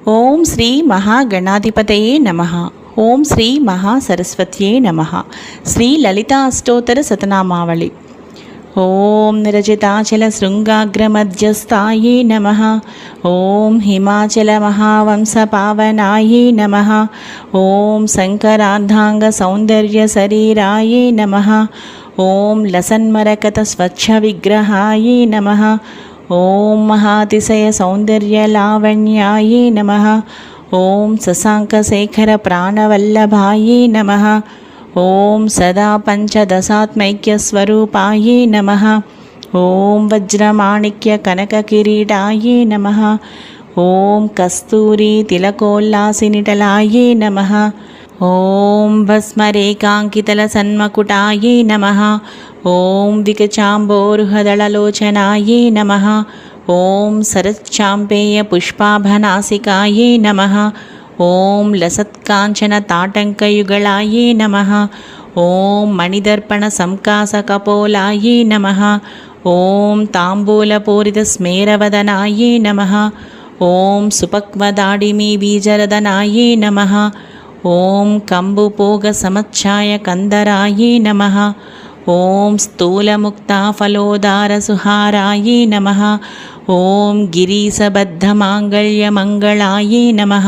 ఓం శ్రీ మహాగణాధిపతయే నమః. ఓం శ్రీ మహాసరస్వత్యే నమః. శ్రీ లలితా అష్టోత్తర శతనామావళి. ఓం నిరజితాచల శృంగాగ్రమధ్యస్థాయే నమః. ఓం హిమాచల మహావంశ పావనాయే నమః. ఓం శంకరార్ధాంగ సౌందర్య శరీరాయే నమః. ఓం లసన్మరకత స్వచ్ఛ విగ్రహాయే నమః. ఓం మహాతిశయ సౌందర్య లావణ్యాయే నమః. ఓం శశాంకశేఖర ప్రాణవల్లభాయే నమః. ఓం సదా పంచదశాత్మైక్య స్వరూపాయే నమః. ఓం వజ్రమాణిక్య కనక కిరీటాయే నమః. ఓం కస్తూరి తిలకోల్లాసినిటలాయే నమః. ఓం భస్మరేకాంకితల సన్మకుటాయే నమః. ఓం వికచాంబోరుహదళలోచనాయే నమః. ఓం శరచ్చాంపేయ పుష్పాభనాసికాయే నమః. ఓం లసత్కాంచన తాటంకయుగళాయే నమః. ఓం మణిదర్పణ సంకాసకపోలాయే నమః. ఓం తాంబూలపూరిత స్మేరవదనాయే నమః. ఓం సుపక్వదాడిమీ బీజరదనాయే నమః. ఓం కంబుపోగ సమచ్ఛాయ కందరాయే నమః. ఓం స్థూలముక్తాఫలోదారసుహారాయే నమః. ఓం గిరీశబద్ధమాంగళ్యమంగళాయే నమః.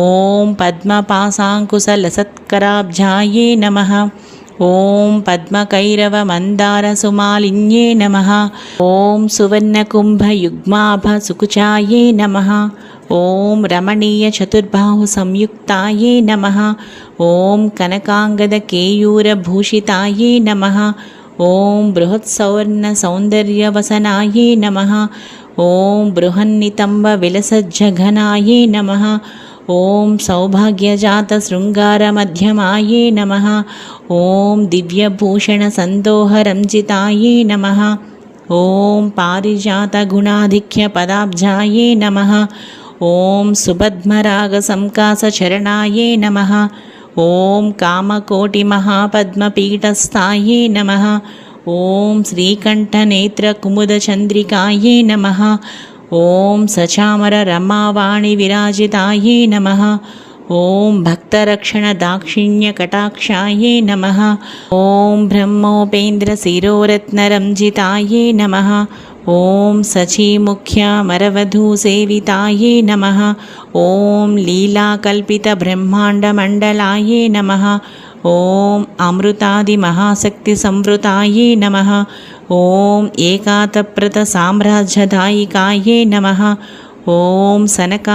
ఓం పద్మపాశాంకుశలసత్కరాబ్జాయే నమః. ఓం పద్మకైరవమందారసుమాలిన్యే నమః. ఓం సువర్ణకుంభయుగ్మాభసుకుచాయే నమః. ఓం రమణీయ చతుర్బాహు సంయుక్తాయే నమః. ఓం కనకాంగదకేయూరభూషితాయే నమః. ఓం బృహత్సౌవర్ణ సౌందర్యవసనాయే నమః. ఓం బృహన్నితంబ విలసజ్జఘనాయే నమః. ఓం సౌభాగ్యజాత శృంగారమధ్యమాయే నమః. ఓం దివ్యభూషణ సందోహరంజితాయే నమః. ఓం పారిజాత గుణాధిక్య పదాబ్జాయే నమః. ఓం సుపద్మరాగ సంకాస చరణాయే నమః. ఓం కామకోటి మహాపద్మపీఠస్థాయే నమః. ఓం శ్రీకంఠనేత్ర కుముద చంద్రికాయే నమః. ఓం సచామర రమావాణి విరాజితాయే నమః. ఓం భక్తరక్షణ దాక్షిణ్య కటాక్షాయే నమః. ఓం బ్రహ్మోపేంద్ర శిరోరత్నరంజితాయే నమః. ఓం సచీముఖ్య మరవధూసేవితాయే నమః. ఓం లీలాకల్పిత బ్రహ్మాండమండలాయే నమః. ఓం అమృతాది మహాశక్తి సంవృతాయే నమః. ఓం ఏకాతప్రత సామ్రాజ్యదాయికాయే నమః. ఓం సనకా